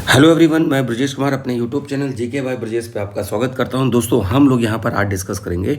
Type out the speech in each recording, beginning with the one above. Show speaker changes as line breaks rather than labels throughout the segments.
Hello everyone, मैं ब्रजेश कुमार अपने YouTube channel GK by Brajesh पे आपका स्वागत करता हूं। दोस्तों, हम लोग यहां पर आज डिस्कस करेंगे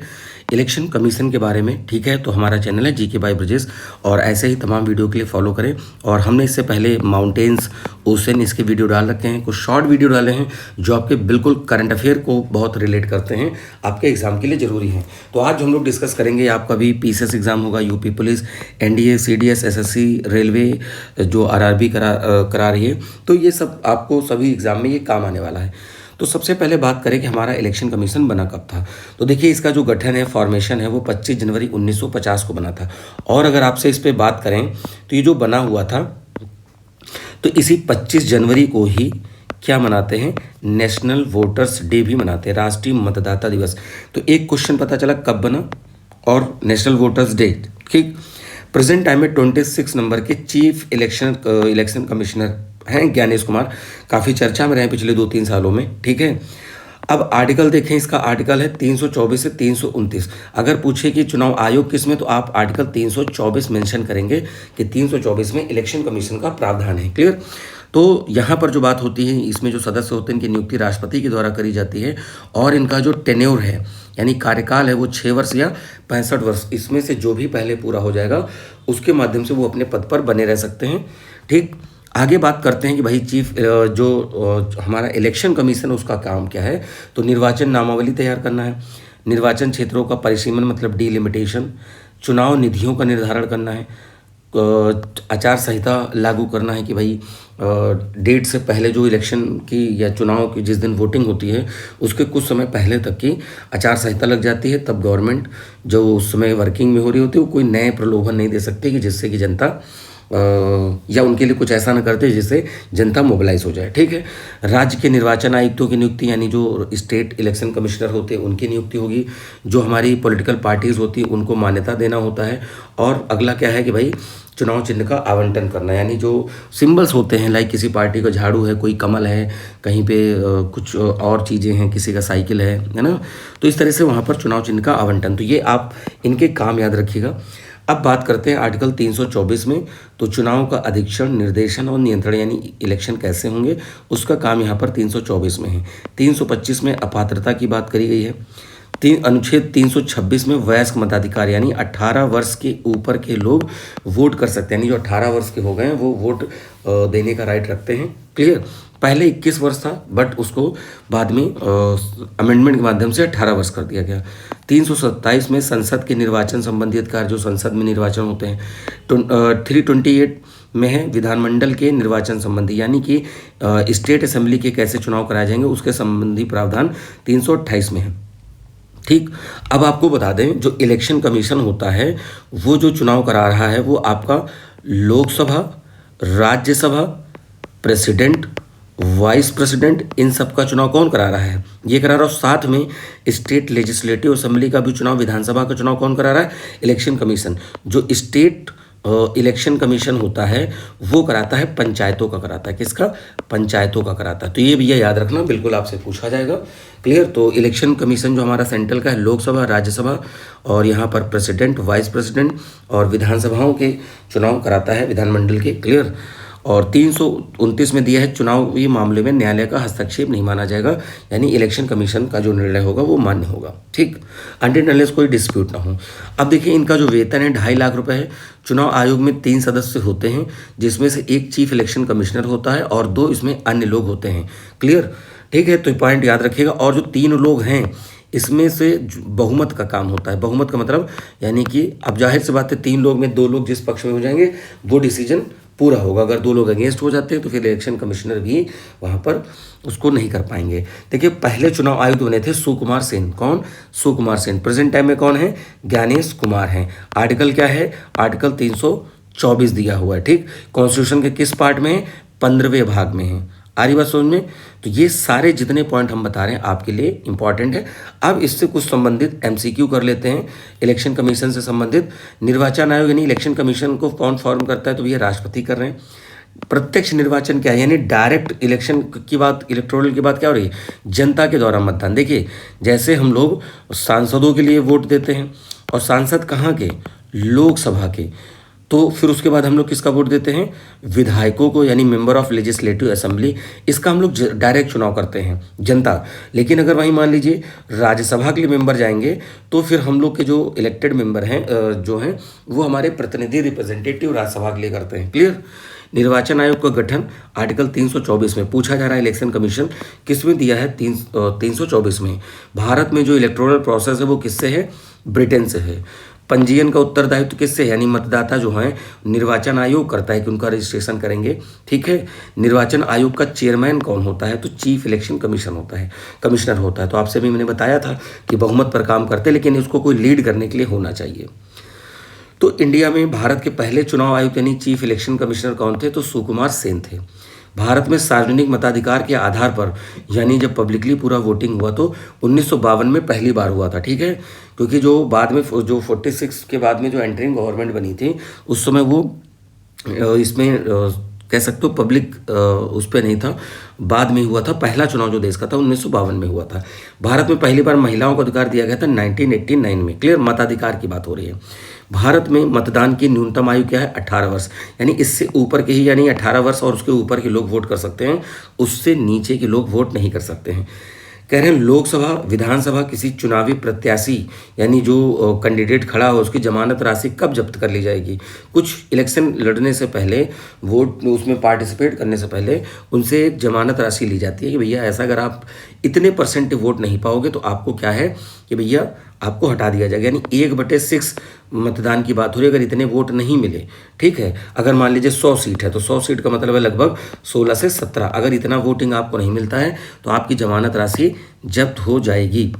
इलेक्शन कमीशन के बारे में। ठीक है, तो हमारा चैनल है जीके बाय ब्रजेश और ऐसे ही तमाम वीडियो के लिए फॉलो करें। और हमने इससे पहले माउंटेन्स, ओशन इसके वीडियो डाल रखे हैं, कुछ शॉर्ट वीडियो डाले हैं जो आपके बिल्कुल करंट अफेयर को बहुत रिलेट करते हैं, आपके एग्जाम के लिए ज़रूरी हैं। तो आज हम लोग डिस्कस करेंगे, आपका भी पीसीएस एग्जाम होगा, UP police, NDA, CDS, SSC, railway, जो आरआरबी करा रही है, तो ये सब आपको सभी एग्जाम में ये काम आने वाला है। तो सबसे पहले बात करें कि हमारा इलेक्शन कमीशन बना कब था। तो देखिए, इसका जो गठन है, फॉर्मेशन है, वो 25 जनवरी 1950 को बना था। और अगर आपसे इस पे बात करें तो ये जो बना हुआ था, तो इसी 25 जनवरी को ही क्या मनाते हैं, नेशनल वोटर्स डे भी मनाते हैं, राष्ट्रीय मतदाता दिवस। तो एक क्वेश्चन पता चला कब बना और नेशनल वोटर्स डे। ठीक, प्रेजेंट टाइम में 26 नंबर के चीफ इलेक्शन कमिश्नर हैं ज्ञानेश कुमार, काफ़ी चर्चा में रहे पिछले 2-3 सालों में। ठीक है, अब आर्टिकल देखें, इसका आर्टिकल है 324 से 329। अगर पूछे कि चुनाव आयोग किस में, तो आप आर्टिकल 324 मेंशन करेंगे कि 324 में इलेक्शन कमीशन का प्रावधान है। क्लियर। तो यहाँ पर जो बात होती है, इसमें जो सदस्य होते हैं इनकी नियुक्ति राष्ट्रपति के द्वारा करी जाती है और इनका जो टेन्योर है यानी कार्यकाल है वो 6 वर्ष या 65 वर्ष, इसमें से जो भी पहले पूरा हो जाएगा उसके माध्यम से वो अपने पद पर बने रह सकते हैं। ठीक, आगे बात करते हैं कि भाई चीफ हमारा इलेक्शन कमीशन उसका काम क्या है। तो निर्वाचन नामावली तैयार करना है, निर्वाचन क्षेत्रों का परिसीमन मतलब डिलिमिटेशन, चुनाव निधियों का निर्धारण करना है, आचार संहिता लागू करना है कि भाई डेट से पहले जो इलेक्शन की या चुनाव की जिस दिन वोटिंग होती है उसके कुछ समय पहले तक की आचार संहिता लग जाती है, तब गवर्नमेंट जो उस समय वर्किंग में हो रही होती है वो कोई नए प्रलोभन नहीं दे सकती कि जिससे कि जनता या उनके लिए कुछ ऐसा न करते जिससे जनता मोबिलाइज हो जाए। ठीक है, राज्य के निर्वाचन आयुक्तों की नियुक्ति यानी जो स्टेट इलेक्शन कमिश्नर होते हैं उनकी नियुक्ति होगी, जो हमारी पॉलिटिकल पार्टीज़ होती हैं उनको मान्यता देना होता है। और अगला क्या है कि भाई चुनाव चिन्ह का आवंटन करना, यानी जो सिंबल्स होते हैं, लाइक किसी पार्टी का झाड़ू है, कोई कमल है, कहीं पे कुछ और चीज़ें हैं, किसी का साइकिल है ना, तो इस तरह से वहाँ पर चुनाव चिन्ह का आवंटन। तो ये आप इनके काम याद रखिएगा। अब बात करते हैं आर्टिकल 324 में। तो चुनाव का अधीक्षण, निर्देशन और नियंत्रण यानी इलेक्शन कैसे होंगे उसका काम यहाँ पर 324 में है। 325 में अपात्रता की बात करी गई है। अनुच्छेद 326 में वयस्क मताधिकार यानी 18 वर्ष के ऊपर के लोग वोट कर सकते हैं, यानी जो 18 वर्ष के हो गए हैं वो वोट देने का राइट रखते हैं। क्लियर। पहले 21 वर्ष था बट उसको बाद में अमेंडमेंट के माध्यम से 18 वर्ष कर दिया गया। 327 में संसद के निर्वाचन संबंधी अधिकार, जो संसद में निर्वाचन होते हैं। 328 में है विधानमंडल के निर्वाचन संबंधी, यानी कि स्टेट असेंबली के कैसे चुनाव कराए जाएंगे उसके संबंधी प्रावधान 328 में है। ठीक, अब आपको बता दें जो इलेक्शन कमीशन होता है वो जो चुनाव करा रहा है वो आपका Lok Sabha, Rajya Sabha, president, vice president, इन सब का चुनाव कौन करा रहा है, ये करा रहा है। साथ में स्टेट लेजिस्लेटिव असेंबली का भी चुनाव, विधानसभा का चुनाव कौन करा रहा है, इलेक्शन कमीशन। जो स्टेट इलेक्शन कमीशन होता है वो कराता है पंचायतों का, कराता है किसका, पंचायतों का कराता है। तो ये भैया याद रखना, बिल्कुल आपसे पूछा जाएगा। क्लियर। तो इलेक्शन कमीशन जो हमारा सेंट्रल का है, लोकसभा, राज्यसभा और यहाँ पर प्रेसिडेंट, वाइस प्रेसिडेंट और विधानसभाओं के चुनाव कराता है, विधानमंडल के। क्लियर। और 329 में दिया है चुनावी मामले में न्यायालय का हस्तक्षेप नहीं माना जाएगा, यानी इलेक्शन कमीशन का जो निर्णय होगा वो मान्य होगा। ठीक, अनटिल अनलेस कोई डिस्प्यूट ना हो। अब देखिए, इनका जो वेतन है 2.5 लाख रुपए है। चुनाव आयोग में 3 सदस्य होते हैं, जिसमें से एक चीफ इलेक्शन कमिश्नर होता है और 2 इसमें अन्य लोग होते हैं। क्लियर। ठीक है, तो पॉइंट याद रखिएगा। और जो 3 लोग हैं इसमें से बहुमत का काम होता है। बहुमत का मतलब यानी कि अब जाहिर सी बात है 3 लोग में 2 लोग जिस पक्ष में हो जाएंगे वो डिसीजन पूरा होगा। अगर 2 लोग अगेंस्ट हो जाते हैं तो फिर इलेक्शन कमिश्नर भी वहाँ पर उसको नहीं कर पाएंगे। देखिए, पहले चुनाव आयुक्त बने थे सुकुमार सेन। कौन, सुकुमार सेन। प्रेजेंट टाइम में कौन है, ज्ञानेश कुमार हैं। आर्टिकल क्या है, आर्टिकल 324 दिया हुआ है। ठीक, कॉन्स्टिट्यूशन के किस पार्ट में है, 15वें भाग में है। आ रही बात समझ में। तो ये सारे जितने पॉइंट हम बता रहे हैं आपके लिए इंपॉर्टेंट है। अब इससे कुछ संबंधित एमसीक्यू कर लेते हैं। इलेक्शन कमीशन से संबंधित, निर्वाचन आयोग यानी इलेक्शन कमीशन को कौन फॉर्म करता है, तो ये राष्ट्रपति कर रहे हैं। प्रत्यक्ष निर्वाचन क्या है, यानी डायरेक्ट इलेक्शन की बात, इलेक्टोरल की बात क्या हो रही है, जनता के द्वारा मतदान। देखिए, जैसे हम लोग सांसदों के लिए वोट देते हैं और सांसद कहाँ के, लोकसभा के, तो फिर उसके बाद हम लोग किसका वोट देते हैं, विधायकों को, यानी मेंबर ऑफ लेजिस्लेटिव असेंबली, इसका हम लोग डायरेक्ट चुनाव करते हैं जनता। लेकिन अगर वहीं मान लीजिए राज्यसभा के लिए मेंबर जाएंगे तो फिर हम लोग के जो इलेक्टेड मेंबर हैं जो हैं वो हमारे प्रतिनिधि रिप्रेजेंटेटिव राज्यसभा के लिए करते हैं। क्लियर। निर्वाचन आयोग का गठन आर्टिकल 324 में पूछा जा रहा है, इलेक्शन कमीशन किसमें दिया है, 324 में। भारत में जो इलेक्टोरल प्रोसेस है वो किससे है, ब्रिटेन से है। पंजीयन का उत्तरदायित्व किससे, यानी मतदाता जो हैं निर्वाचन आयोग करता है कि उनका रजिस्ट्रेशन करेंगे। ठीक है। निर्वाचन आयोग का चेयरमैन कौन होता है, तो चीफ इलेक्शन कमीशन होता है, कमिश्नर होता है। तो आपसे भी मैंने बताया था कि बहुमत पर काम करते, लेकिन इसको कोई लीड करने के लिए होना चाहिए। तो इंडिया में भारत के पहले चुनाव आयुक्त यानी चीफ इलेक्शन कमिश्नर कौन थे, तो सुकुमार सेन थे। भारत में सार्वजनिक मताधिकार के आधार पर, यानी जब पब्लिकली पूरा वोटिंग हुआ तो 1952 में पहली बार हुआ था। ठीक है। क्योंकि जो बाद में जो 46 के बाद में जो एंटरिंग गवर्नमेंट बनी थी उस समय वो इसमें कह सकते हो पब्लिक उस पर नहीं था, बाद में हुआ था। पहला चुनाव जो देश का था 1952 में हुआ था। भारत में पहली बार महिलाओं को अधिकार दिया गया था 1989 में। क्लियर। मताधिकार की बात हो रही है। भारत में मतदान की न्यूनतम आयु क्या है, 18 वर्ष, यानी इससे ऊपर के ही, यानी 18 वर्ष और उसके ऊपर के लोग वोट कर सकते हैं, उससे नीचे के लोग वोट नहीं कर सकते हैं। कह रहे हैं लोकसभा विधानसभा किसी चुनावी प्रत्याशी यानी जो कैंडिडेट खड़ा हो उसकी जमानत राशि कब जब्त कर ली जाएगी। कुछ इलेक्शन लड़ने से पहले, वोट उसमें पार्टिसिपेट करने से पहले उनसे एक जमानत राशि ली जाती है कि भैया ऐसा अगर आप इतने % वोट नहीं पाओगे तो आपको क्या है कि भैया आपको हटा दिया जाएगा। यानी 1/6 मतदान की बात हो रही है, अगर इतने वोट नहीं मिले। ठीक है। अगर मान लीजिए 100 सीट है तो 100 सीट का मतलब है लगभग 16 से 17। अगर इतना वोटिंग आपको नहीं मिलता है तो आपकी जमानत राशि जब्त हो जाएगी।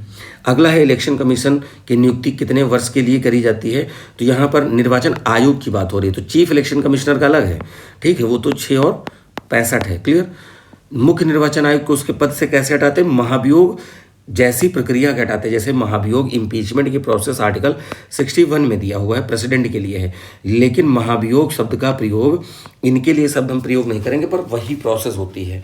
अगला है इलेक्शन कमीशन की नियुक्ति कितने वर्ष के लिए करी जाती है, तो यहाँ पर निर्वाचन आयोग की बात हो रही है। तो चीफ इलेक्शन कमिश्नर का अलग है। ठीक है। वो तो 6 और 65 है। क्लियर। मुख्य निर्वाचन आयोग को उसके पद से कैसे हटाते हैं, महाभियोग जैसी प्रक्रिया के हटाते हैं। जैसे महाभियोग इम्पीचमेंट की प्रोसेस आर्टिकल 61 में दिया हुआ है, प्रेसिडेंट के लिए है। लेकिन महाभियोग शब्द का प्रयोग इनके लिए शब्द हम प्रयोग नहीं करेंगे, पर वही प्रोसेस होती है।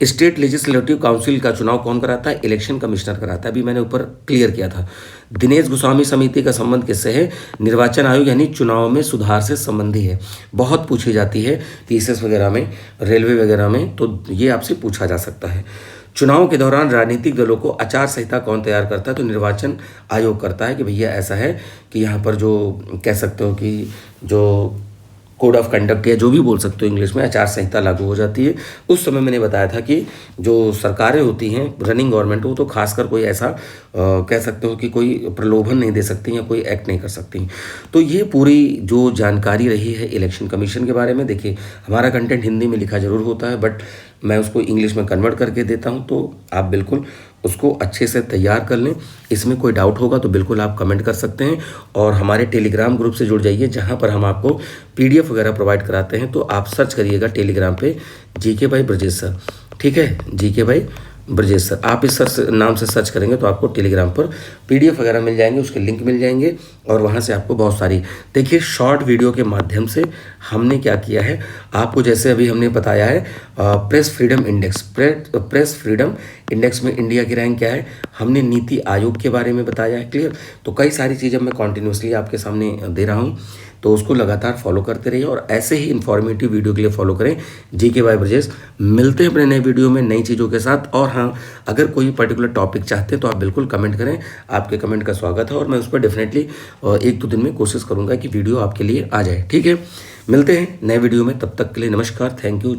स्टेट लेजिस्लेटिव काउंसिल का चुनाव कौन कराता है, इलेक्शन कमिश्नर कराता है। अभी मैंने ऊपर क्लियर किया था। दिनेश गोस्वामी समिति का संबंध किससे है, निर्वाचन आयोग यानी चुनाव में सुधार से संबंधी है। बहुत पूछी जाती है पीसीएस वगैरह में, रेलवे वगैरह में, तो ये आपसे पूछा जा सकता है। चुनाव के दौरान राजनीतिक दलों को आचार संहिता कौन तैयार करता है, तो निर्वाचन आयोग करता है कि भैया ऐसा है कि यहाँ पर जो कह सकते हो कि जो कोड ऑफ कंडक्ट या जो भी बोल सकते हो इंग्लिश में, आचार संहिता लागू हो जाती है। उस समय मैंने बताया था कि जो सरकारें होती हैं रनिंग गवर्नमेंट, वो तो खासकर कोई ऐसा कह सकते हो कि कोई प्रलोभन नहीं दे सकती या कोई एक्ट नहीं कर सकती। तो ये पूरी जो जानकारी रही है इलेक्शन कमीशन के बारे में। देखिए हमारा कंटेंट हिंदी में लिखा जरूर होता है, बट मैं उसको इंग्लिश में कन्वर्ट करके देता हूँ, तो आप बिल्कुल उसको अच्छे से तैयार कर लें। इसमें कोई डाउट होगा तो बिल्कुल आप कमेंट कर सकते हैं, और हमारे टेलीग्राम ग्रुप से जुड़ जाइए जहां पर हम आपको PDF वगैरह प्रोवाइड कराते हैं। तो आप सर्च करिएगा टेलीग्राम पे जीके बाय ब्रजेश सर। ठीक है, जीके बाय ब्रजेश सर, आप इस नाम से सर्च करेंगे तो आपको टेलीग्राम पर PDF वगैरह मिल जाएंगे, उसके लिंक मिल जाएंगे, और वहाँ से आपको बहुत सारी देखिए शॉर्ट वीडियो के माध्यम से हमने क्या किया है आपको, जैसे अभी हमने बताया है press freedom index, press freedom index में इंडिया की रैंक क्या है, हमने नीति आयोग के बारे में बताया है। क्लियर। तो कई सारी चीज़ें मैं कॉन्टिन्यूसली आपके सामने दे रहा हूँ, तो उसको लगातार फॉलो करते रहिए, और ऐसे ही इन्फॉर्मेटिव वीडियो के लिए फॉलो करें जीके बाय ब्रजेश। मिलते हैं अपने नए वीडियो में नई चीज़ों के साथ। और हाँ, अगर कोई पर्टिकुलर टॉपिक चाहते हैं तो आप बिल्कुल कमेंट करें, आपके कमेंट का स्वागत है, और मैं उस पर डेफिनेटली 1-2 दिन में कोशिश करूँगा कि वीडियो आपके लिए आ जाए। ठीक है, मिलते हैं नए वीडियो में, तब तक के लिए नमस्कार, थैंक यू।